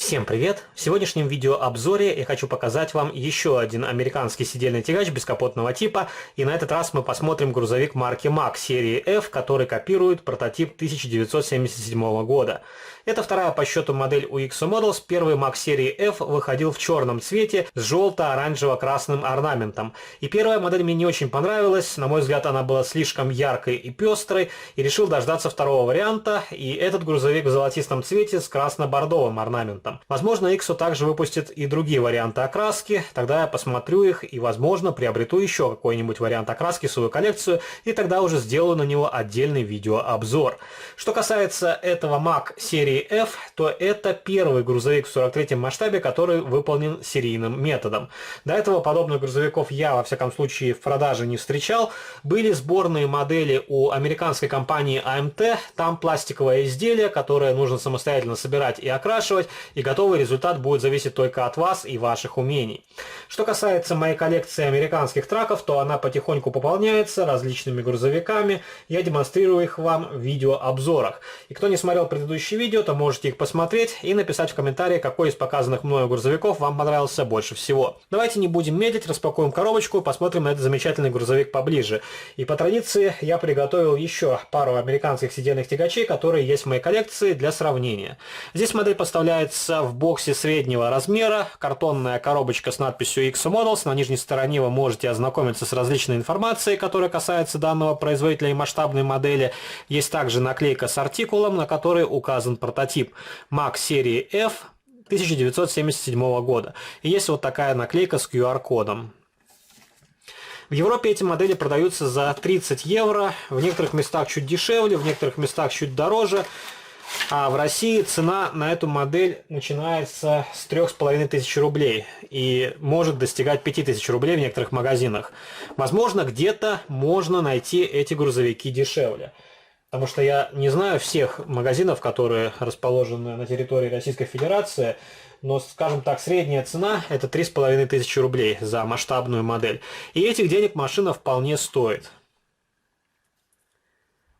Всем привет! В сегодняшнем видеообзоре я хочу показать вам еще один американский сидельный тягач бескапотного типа, и на этот раз мы посмотрим грузовик марки Mack серии F, который копирует прототип 1977 года. Это вторая по счету модель у Exo Models. Первый Mack серии F выходил в черном цвете с желто-оранжево-красным орнаментом. И первая модель мне не очень понравилась, на мой взгляд она была слишком яркой и пестрой, и решил дождаться второго варианта, и этот грузовик в золотистом цвете с красно-бордовым орнаментом. Возможно, Exo также выпустит и другие варианты окраски, тогда я посмотрю их и, возможно, приобрету еще какой-нибудь вариант окраски в свою коллекцию, и тогда уже сделаю на него отдельный видеообзор. Что касается этого Mack серии F, то это первый грузовик в 43-м масштабе, который выполнен серийным методом. До этого подобных грузовиков я, во всяком случае, в продаже не встречал. Были сборные модели у американской компании AMT, там пластиковое изделие, которое нужно самостоятельно собирать и окрашивать, и готовый результат будет зависеть только от вас и ваших умений. Что касается моей коллекции американских траков, то она потихоньку пополняется различными грузовиками. Я демонстрирую их вам в видеообзорах. И кто не смотрел предыдущие видео, то можете их посмотреть и написать в комментарии, какой из показанных мною грузовиков вам понравился больше всего. Давайте не будем медлить, распакуем коробочку и посмотрим на этот замечательный грузовик поближе. И по традиции я приготовил еще пару американских сидельных тягачей, которые есть в моей коллекции для сравнения. Здесь модель поставляется в боксе среднего размера, картонная коробочка с надписью Exo Models. На нижней стороне вы можете ознакомиться с различной информацией, которая касается данного производителя и масштабной модели. Есть также наклейка с артикулом, на которой указан прототип Mack серии F 1977 года. И есть вот такая наклейка с QR-кодом. В Европе эти модели продаются за 30 евро, в некоторых местах чуть дешевле, в некоторых местах чуть дороже. А в России цена на эту модель начинается с 3500 рублей и может достигать 5000 рублей в некоторых магазинах. Возможно, где-то можно найти эти грузовики дешевле. Потому что я не знаю всех магазинов, которые расположены на территории Российской Федерации, но, скажем так, средняя цена это 3500 рублей за масштабную модель. И этих денег машина вполне стоит.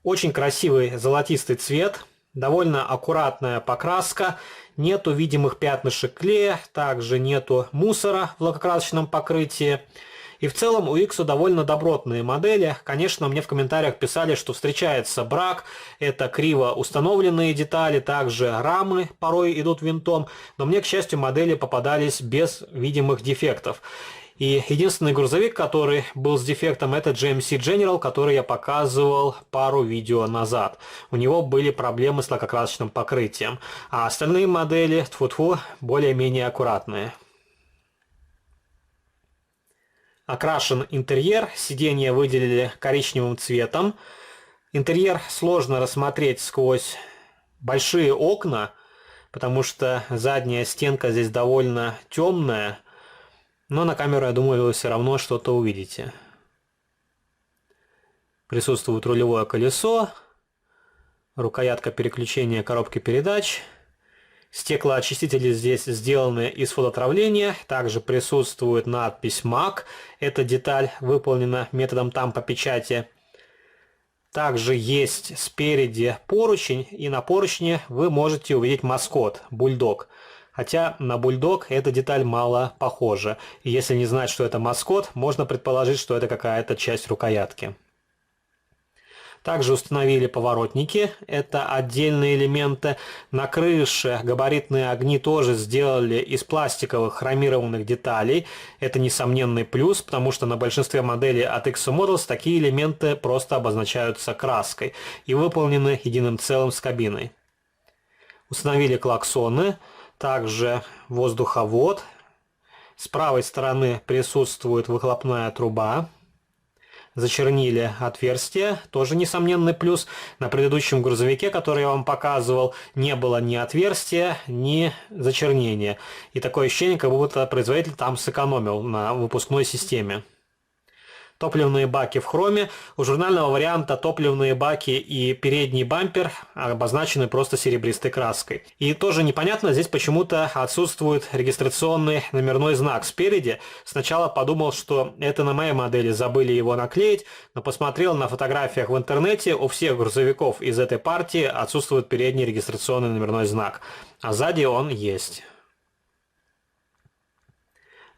Очень красивый золотистый цвет. Довольно аккуратная покраска, нету видимых пятнышек клея, также нету мусора в лакокрасочном покрытии. И в целом у Exo довольно добротные модели. Конечно, мне в комментариях писали, что встречается брак, это криво установленные детали, также рамы порой идут винтом, но мне, к счастью, модели попадались без видимых дефектов. И единственный грузовик, который был с дефектом, это GMC General, который я показывал пару видео назад. У него были проблемы с лакокрасочным покрытием. А остальные модели, тьфу-тьфу, более-менее аккуратные. Окрашен интерьер, сиденья выделили коричневым цветом. Интерьер сложно рассмотреть сквозь большие окна, потому что задняя стенка здесь довольно темная. Но на камеру, я думаю, вы все равно что-то увидите. Присутствует рулевое колесо, рукоятка переключения коробки передач. Стеклоочистители здесь сделаны из фототравления. Также присутствует надпись Mack. Эта деталь выполнена методом тампопечати. Также есть спереди поручень, и на поручне вы можете увидеть маскот – бульдог. Хотя на бульдог эта деталь мало похожа. И если не знать, что это маскот, можно предположить, что это какая-то часть рукоятки. Также установили поворотники. Это отдельные элементы. На крыше габаритные огни тоже сделали из пластиковых хромированных деталей. Это несомненный плюс, потому что на большинстве моделей от Exo Models такие элементы просто обозначаются краской и выполнены единым целым с кабиной. Установили клаксоны. Также воздуховод. С правой стороны присутствует выхлопная труба. Зачернили отверстие, тоже несомненный плюс. На предыдущем грузовике, который я вам показывал, не было ни отверстия, ни зачернения. И такое ощущение, как будто производитель там сэкономил на выпускной системе. Топливные баки в хроме. У журнального варианта топливные баки и передний бампер обозначены просто серебристой краской. И тоже непонятно, здесь почему-то отсутствует регистрационный номерной знак спереди. Сначала подумал, что это на моей модели забыли его наклеить, но посмотрел на фотографиях в интернете, у всех грузовиков из этой партии отсутствует передний регистрационный номерной знак, а сзади он есть.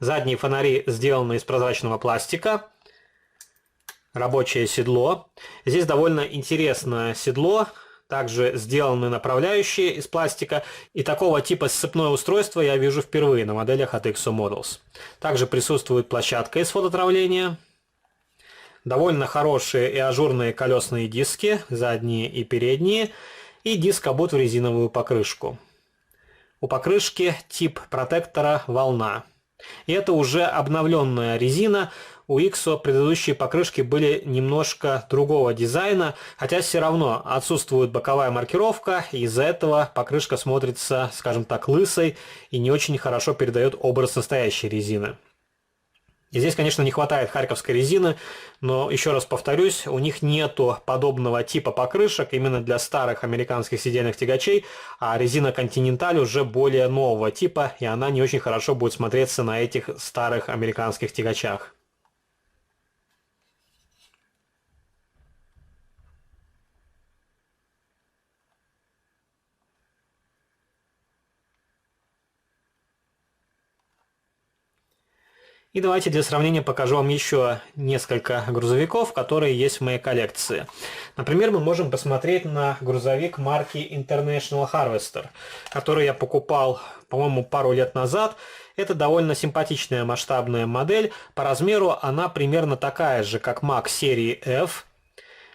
Задние фонари сделаны из прозрачного пластика. Рабочее седло. Здесь довольно интересное седло. Также сделаны направляющие из пластика. И такого типа сцепное устройство я вижу впервые на моделях от XO Models. Также присутствует площадка из фототравления. Довольно хорошие и ажурные колесные диски, задние и передние. И диск обут в резиновую покрышку. У покрышки тип протектора волна. И это уже обновленная резина. У XO предыдущие покрышки были немножко другого дизайна, хотя все равно отсутствует боковая маркировка, и из-за этого покрышка смотрится, скажем так, лысой и не очень хорошо передает образ настоящей резины. И здесь, конечно, не хватает харьковской резины, но, еще раз повторюсь, у них нету подобного типа покрышек именно для старых американских сидельных тягачей, а резина Continental уже более нового типа, и она не очень хорошо будет смотреться на этих старых американских тягачах. И давайте для сравнения покажу вам еще несколько грузовиков, которые есть в моей коллекции. Например, мы можем посмотреть на грузовик марки International Harvester, который я покупал, по-моему, пару лет назад. Это довольно симпатичная масштабная модель. По размеру она примерно такая же, как Mack серии F.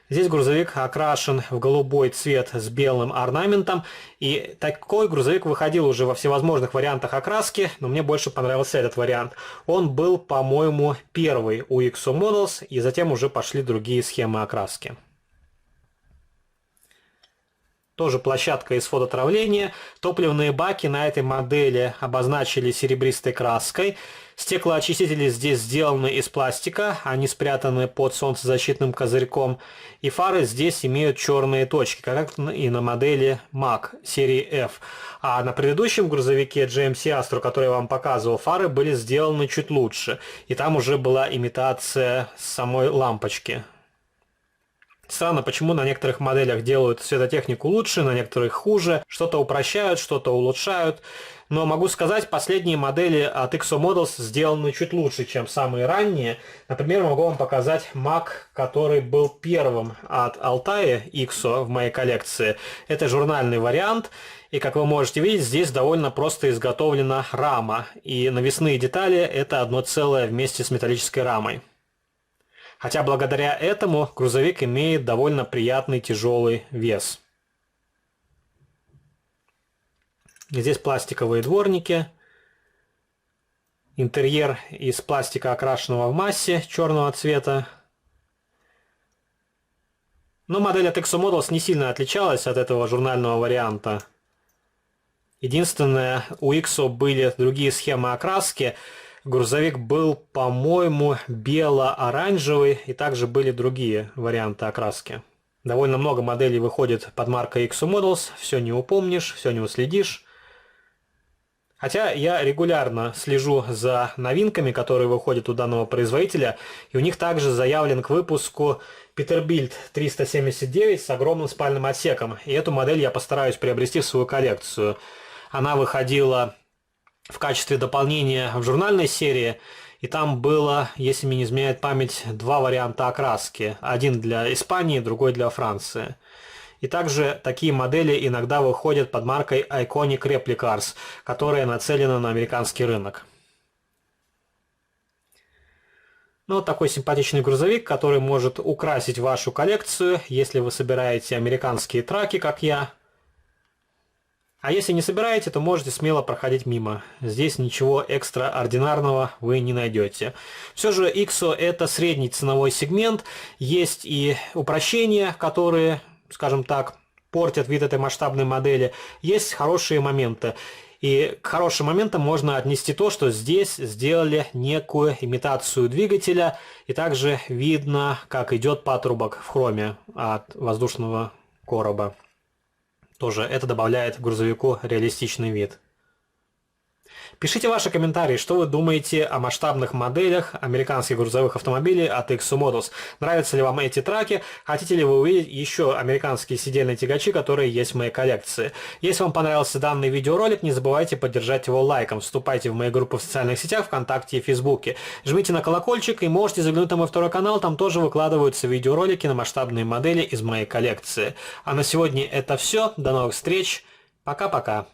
Здесь грузовик окрашен в голубой цвет с белым орнаментом. И такой грузовик выходил уже во всевозможных вариантах окраски, но мне больше понравился этот вариант. Он был, по-моему, первый у XO Models, и затем уже пошли другие схемы окраски. Тоже площадка из фототравления. Топливные баки на этой модели обозначили серебристой краской. Стеклоочистители здесь сделаны из пластика, они спрятаны под солнцезащитным козырьком. И фары здесь имеют черные точки, как и на модели Mack серии F. А на предыдущем грузовике GMC Astro, который я вам показывал, фары были сделаны чуть лучше. И там уже была имитация самой лампочки. Странно, почему на некоторых моделях делают светотехнику лучше, на некоторых хуже. Что-то упрощают, что-то улучшают. Но могу сказать, последние модели от XO Models сделаны чуть лучше, чем самые ранние. Например, могу вам показать Mack, который был первым от Altai XO в моей коллекции. Это журнальный вариант. И как вы можете видеть, здесь довольно просто изготовлена рама. И навесные детали это одно целое вместе с металлической рамой. Хотя благодаря этому грузовик имеет довольно приятный тяжелый вес. Здесь пластиковые дворники. Интерьер из пластика, окрашенного в массе черного цвета. Но модель от XO Models не сильно отличалась от этого журнального варианта. Единственное, у XO были другие схемы окраски. Грузовик был, по-моему, бело-оранжевый, и также были другие варианты окраски. Довольно много моделей выходит под маркой XO Models, все не упомнишь, все не уследишь. Хотя я регулярно слежу за новинками, которые выходят у данного производителя, и у них также заявлен к выпуску Peterbilt 379 с огромным спальным отсеком, и эту модель я постараюсь приобрести в свою коллекцию. Она выходила в качестве дополнения в журнальной серии, и там было, если мне не изменяет память, два варианта окраски. Один для Испании, другой для Франции. И также такие модели иногда выходят под маркой Iconic Replicars, которая нацелена на американский рынок. Ну, вот такой симпатичный грузовик, который может украсить вашу коллекцию, если вы собираете американские траки, как я. А если не собираете, то можете смело проходить мимо. Здесь ничего экстраординарного вы не найдете. Все же XO это средний ценовой сегмент. Есть и упрощения, которые, скажем так, портят вид этой масштабной модели. Есть хорошие моменты. И к хорошим моментам можно отнести то, что здесь сделали некую имитацию двигателя. И также видно, как идет патрубок в хроме от воздушного короба. Тоже это добавляет грузовику реалистичный вид. Пишите ваши комментарии, что вы думаете о масштабных моделях американских грузовых автомобилей от Exo Motors. Нравятся ли вам эти траки? Хотите ли вы увидеть еще американские сидельные тягачи, которые есть в моей коллекции? Если вам понравился данный видеоролик, не забывайте поддержать его лайком. Вступайте в мои группы в социальных сетях, ВКонтакте и Фейсбуке. Жмите на колокольчик и можете заглянуть на мой второй канал, там тоже выкладываются видеоролики на масштабные модели из моей коллекции. А на сегодня это все. До новых встреч. Пока-пока.